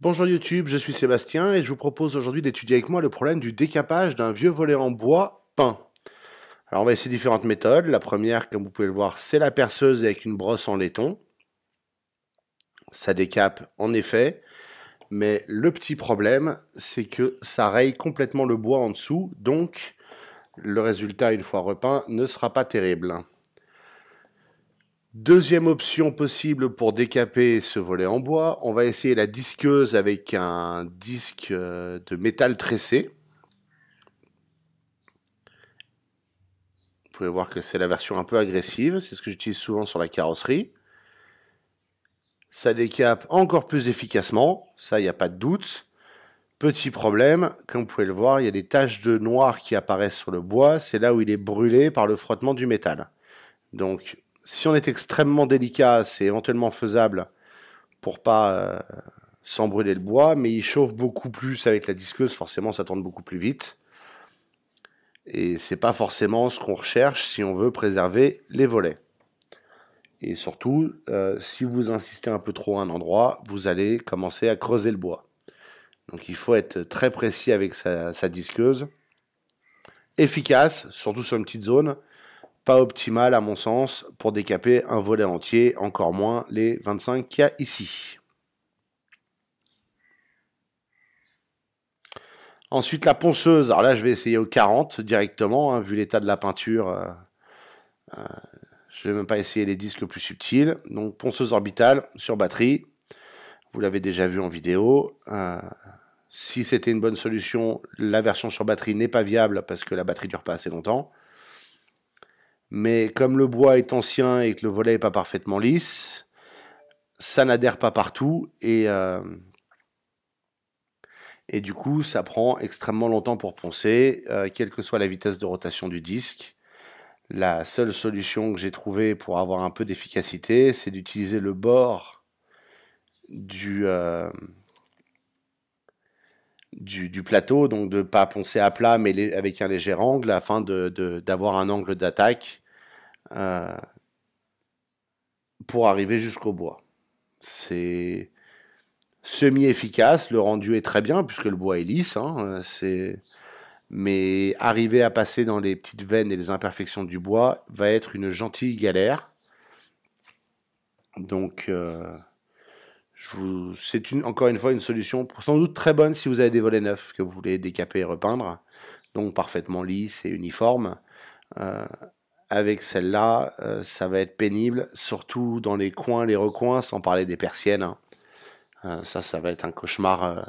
Bonjour YouTube, je suis Sébastien et je vous propose aujourd'hui d'étudier avec moi le problème du décapage d'un vieux volet en bois peint. Alors on va essayer différentes méthodes. La première, comme vous pouvez le voir, c'est la perceuse avec une brosse en laiton. Ça décape en effet, mais le petit problème, c'est que ça raye complètement le bois en dessous, donc le résultat, une fois repeint, ne sera pas terrible. Deuxième option possible pour décaper ce volet en bois, on va essayer la disqueuse avec un disque de métal tressé. Vous pouvez voir que c'est la version un peu agressive, c'est ce que j'utilise souvent sur la carrosserie. Ça décape encore plus efficacement, ça il n'y a pas de doute. Petit problème, comme vous pouvez le voir, il y a des taches de noir qui apparaissent sur le bois, c'est là où il est brûlé par le frottement du métal. Donc si on est extrêmement délicat, c'est éventuellement faisable pour pas s'embrûler le bois, mais il chauffe beaucoup plus avec la disqueuse, forcément ça tourne beaucoup plus vite. Et c'est pas forcément ce qu'on recherche si on veut préserver les volets. Et surtout, si vous insistez un peu trop à un endroit, vous allez commencer à creuser le bois. Donc il faut être très précis avec sa disqueuse. Efficace, surtout sur une petite zone. Pas optimal à mon sens pour décaper un volet entier, encore moins les 25 qu'il y a ici. Ensuite la ponceuse, alors là je vais essayer au 40 directement, hein, vu l'état de la peinture. Je ne vais même pas essayer les disques plus subtils. Donc ponceuse orbitale sur batterie. Vous l'avez déjà vu en vidéo. Si c'était une bonne solution, la version sur batterie n'est pas viable parce que la batterie ne dure pas assez longtemps. Mais comme le bois est ancien et que le volet n'est pas parfaitement lisse, ça n'adhère pas partout et du coup ça prend extrêmement longtemps pour poncer, quelle que soit la vitesse de rotation du disque. La seule solution que j'ai trouvée pour avoir un peu d'efficacité, c'est d'utiliser le bord du plateau, donc de ne pas poncer à plat mais avec un léger angle afin d'avoir un angle d'attaque pour arriver jusqu'au bois. C'est semi-efficace, le rendu est très bien puisque le bois est lisse, hein, mais arriver à passer dans les petites veines et les imperfections du bois va être une gentille galère. Donc c'est encore une fois une solution sans doute très bonne si vous avez des volets neufs que vous voulez décaper et repeindre, donc parfaitement lisse et uniforme. Avec celle-là, ça va être pénible, surtout dans les coins, les recoins, sans parler des persiennes. Ça va être un cauchemar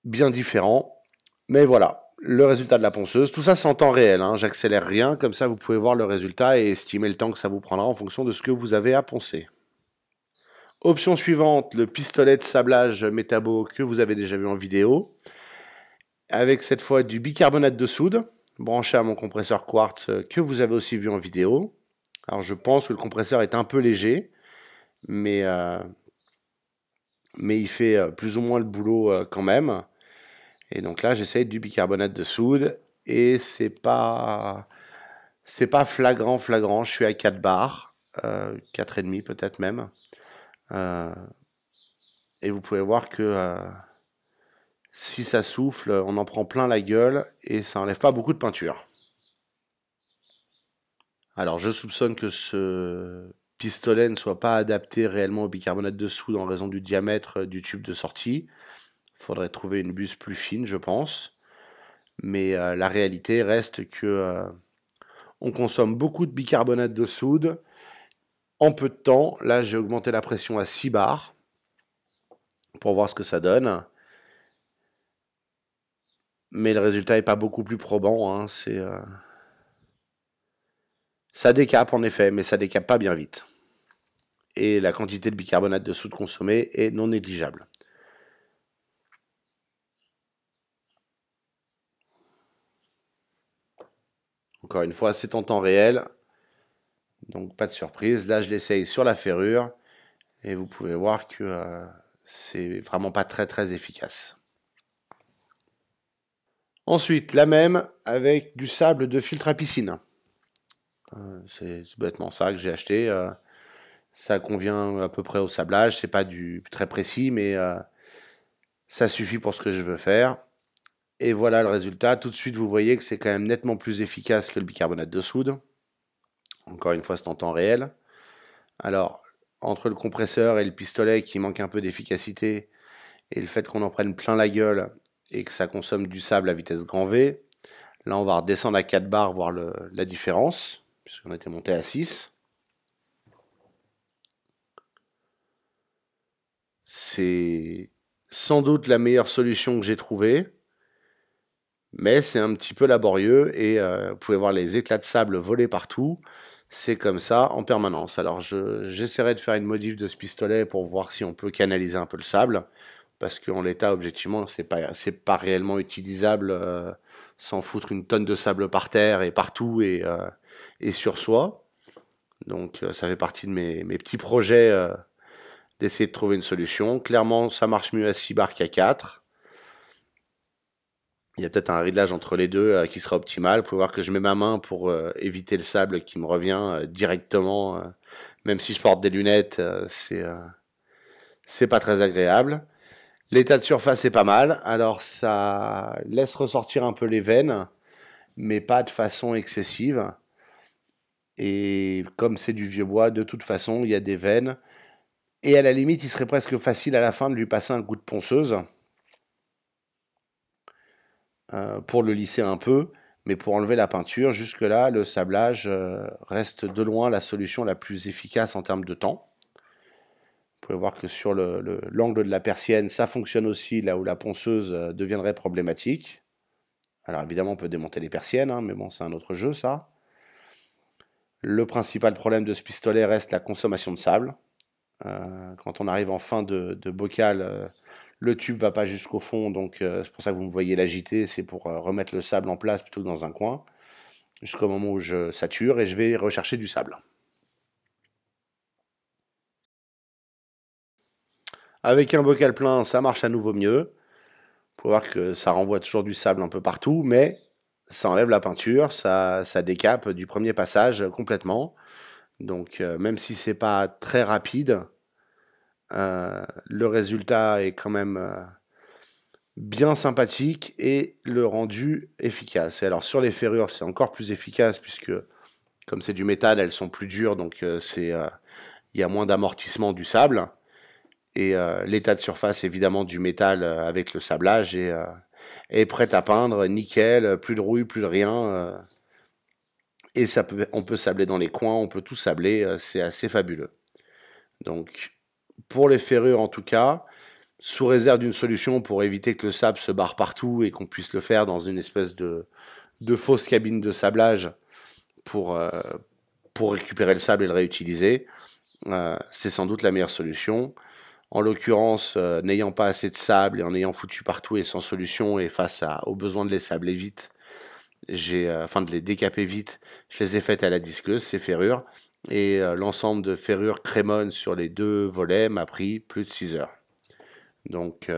bien différent. Mais voilà, le résultat de la ponceuse. Tout ça, c'est en temps réel, hein. J'accélère rien, comme ça vous pouvez voir le résultat et estimer le temps que ça vous prendra en fonction de ce que vous avez à poncer. Option suivante, le pistolet de sablage Metabo que vous avez déjà vu en vidéo, avec cette fois du bicarbonate de soude, branché à mon compresseur quartz que vous avez aussi vu en vidéo. Alors je pense que le compresseur est un peu léger, mais il fait plus ou moins le boulot quand même. Et donc là, j'essaye du bicarbonate de soude, et c'est pas flagrant, je suis à 4 bars, 4,5 peut-être même. Et vous pouvez voir que si ça souffle, on en prend plein la gueule et ça enlève pas beaucoup de peinture. Alors je soupçonne que ce pistolet ne soit pas adapté réellement au bicarbonate de soude en raison du diamètre du tube de sortie. Il faudrait trouver une buse plus fine, je pense. Mais la réalité reste que on consomme beaucoup de bicarbonate de soude en peu de temps. Là, j'ai augmenté la pression à 6 bars pour voir ce que ça donne. Mais le résultat n'est pas beaucoup plus probant, hein. Ça décape en effet, mais ça décape pas bien vite. Et la quantité de bicarbonate de soude consommée est non négligeable. Encore une fois, c'est en temps réel, donc pas de surprise. Là, je l'essaye sur la ferrure, et vous pouvez voir que c'est vraiment pas très efficace. Ensuite, la même avec du sable de filtre à piscine. C'est bêtement ça que j'ai acheté. Ça convient à peu près au sablage, c'est pas du très précis, mais ça suffit pour ce que je veux faire. Et voilà le résultat. Tout de suite, vous voyez que c'est quand même nettement plus efficace que le bicarbonate de soude. Encore une fois, c'est en temps réel. Alors, entre le compresseur et le pistolet qui manque un peu d'efficacité, et le fait qu'on en prenne plein la gueule et que ça consomme du sable à vitesse grand V, là on va redescendre à 4 bars, voir la différence, puisqu'on était monté à 6. C'est sans doute la meilleure solution que j'ai trouvée, mais c'est un petit peu laborieux et vous pouvez voir les éclats de sable voler partout. C'est comme ça en permanence. Alors j'essaierai de faire une modif de ce pistolet pour voir si on peut canaliser un peu le sable, parce qu'en l'état, objectivement, c'est pas réellement utilisable sans foutre une tonne de sable par terre et partout et sur soi. Donc ça fait partie de mes petits projets d'essayer de trouver une solution. Clairement, ça marche mieux à 6 bars qu'à 4. Il y a peut-être un réglage entre les deux qui sera optimal. Vous pouvez voir que je mets ma main pour éviter le sable qui me revient directement. Même si je porte des lunettes, c'est pas très agréable. L'état de surface est pas mal. Alors ça laisse ressortir un peu les veines, mais pas de façon excessive. Et comme c'est du vieux bois, de toute façon, il y a des veines. Et à la limite, il serait presque facile à la fin de lui passer un coup de ponceuse pour le lisser un peu, mais pour enlever la peinture, jusque-là, le sablage reste de loin la solution la plus efficace en termes de temps. Vous pouvez voir que sur l'angle de la persienne, ça fonctionne aussi là où la ponceuse deviendrait problématique. Alors évidemment, on peut démonter les persiennes, hein, mais bon, c'est un autre jeu, ça. Le principal problème de ce pistolet reste la consommation de sable. Quand on arrive en fin de bocal, le tube va pas jusqu'au fond, donc c'est pour ça que vous me voyez l'agiter, c'est pour remettre le sable en place plutôt que dans un coin, jusqu'au moment où je sature et je vais rechercher du sable. Avec un bocal plein, ça marche à nouveau mieux. Vous pouvez voir que ça renvoie toujours du sable un peu partout, mais ça enlève la peinture, ça décape du premier passage complètement. Donc même si c'est pas très rapide, le résultat est quand même bien sympathique et le rendu efficace. Et alors sur les ferrures, c'est encore plus efficace puisque comme c'est du métal, elles sont plus dures, donc il y a moins d'amortissement du sable. Et l'état de surface, évidemment, du métal avec le sablage est prêt à peindre, nickel, plus de rouille, plus de rien. Et on peut sabler dans les coins, on peut tout sabler, c'est assez fabuleux. Donc, pour les ferrures en tout cas, sous réserve d'une solution pour éviter que le sable se barre partout et qu'on puisse le faire dans une espèce de fausse cabine de sablage pour, pour récupérer le sable et le réutiliser, c'est sans doute la meilleure solution. En l'occurrence, n'ayant pas assez de sable et en ayant foutu partout et sans solution et face aux besoins de les sabler vite, enfin de les décaper vite, je les ai faites à la disqueuse, ces ferrures. Et l'ensemble de ferrures crémones sur les deux volets m'a pris plus de 6 heures. Donc,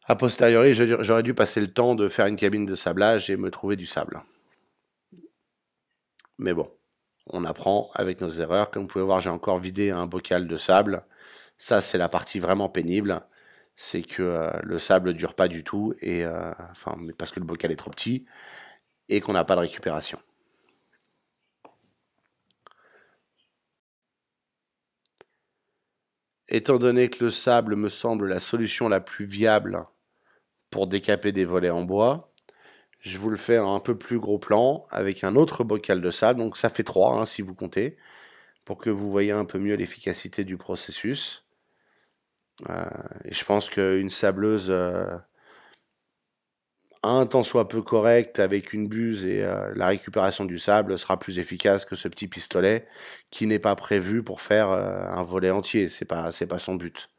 a posteriori, j'aurais dû passer le temps de faire une cabine de sablage et me trouver du sable. Mais bon, on apprend avec nos erreurs. Comme vous pouvez voir, j'ai encore vidé un bocal de sable. Ça, c'est la partie vraiment pénible. C'est que le sable ne dure pas du tout, et, enfin, parce que le bocal est trop petit et qu'on n'a pas de récupération. Étant donné que le sable me semble la solution la plus viable pour décaper des volets en bois, je vous le fais en un peu plus gros plan avec un autre bocal de sable. Donc ça fait 3 hein, si vous comptez, pour que vous voyez un peu mieux l'efficacité du processus. Et je pense qu'une sableuse un tant soit peu correcte avec une buse et la récupération du sable sera plus efficace que ce petit pistolet qui n'est pas prévu pour faire un volet entier. C'est pas son but.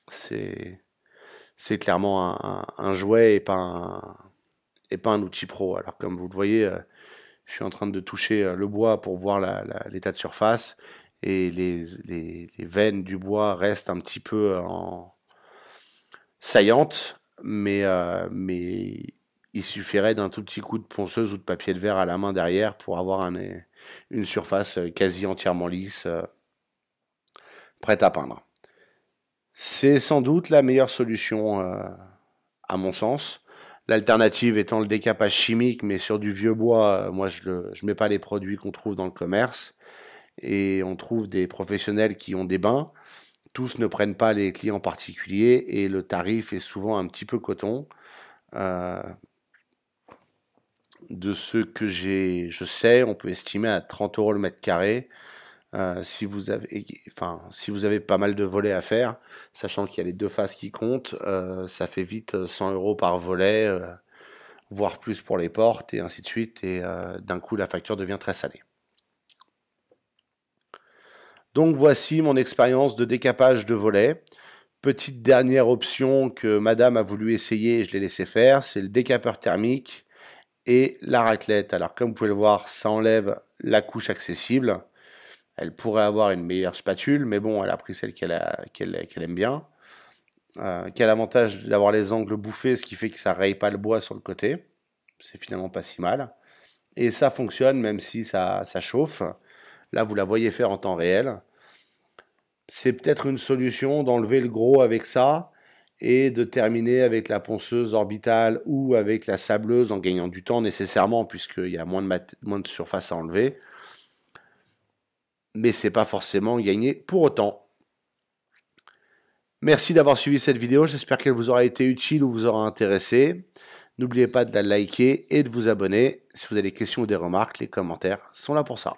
C'est clairement un jouet et pas un outil pro. Alors comme vous le voyez, je suis en train de toucher le bois pour voir l'état de surface et les veines du bois restent un petit peu saillantes, mais il suffirait d'un tout petit coup de ponceuse ou de papier de verre à la main derrière pour avoir une surface quasi entièrement lisse. prête à peindre. C'est sans doute la meilleure solution à mon sens. L'alternative étant le décapage chimique, mais sur du vieux bois, moi je mets pas les produits qu'on trouve dans le commerce. Et on trouve des professionnels qui ont des bains. Tous ne prennent pas les clients particuliers et le tarif est souvent un petit peu coton. Euh, de ce que je sais, on peut estimer à 30 € le mètre carré. Si vous avez pas mal de volets à faire, sachant qu'il y a les deux faces qui comptent, ça fait vite 100 € par volet, voire plus pour les portes et ainsi de suite. Et d'un coup, la facture devient très salée. Donc voici mon expérience de décapage de volets. Petite dernière option que madame a voulu essayer et je l'ai laissé faire, c'est le décapeur thermique et la raclette. Alors comme vous pouvez le voir, ça enlève la couche accessible. Elle pourrait avoir une meilleure spatule, mais bon, elle a pris celle qu'elle aime bien. Quel avantage d'avoir les angles bouffés, ce qui fait que ça raye pas le bois sur le côté. C'est finalement pas si mal. Et ça fonctionne même si ça chauffe. Là, vous la voyez faire en temps réel. C'est peut-être une solution d'enlever le gros avec ça et de terminer avec la ponceuse orbitale ou avec la sableuse en gagnant du temps nécessairement puisqu'il y a moins de surface à enlever. Mais c'est pas forcément gagné pour autant. Merci d'avoir suivi cette vidéo, j'espère qu'elle vous aura été utile ou vous aura intéressé. N'oubliez pas de la liker et de vous abonner. Si vous avez des questions ou des remarques, les commentaires sont là pour ça.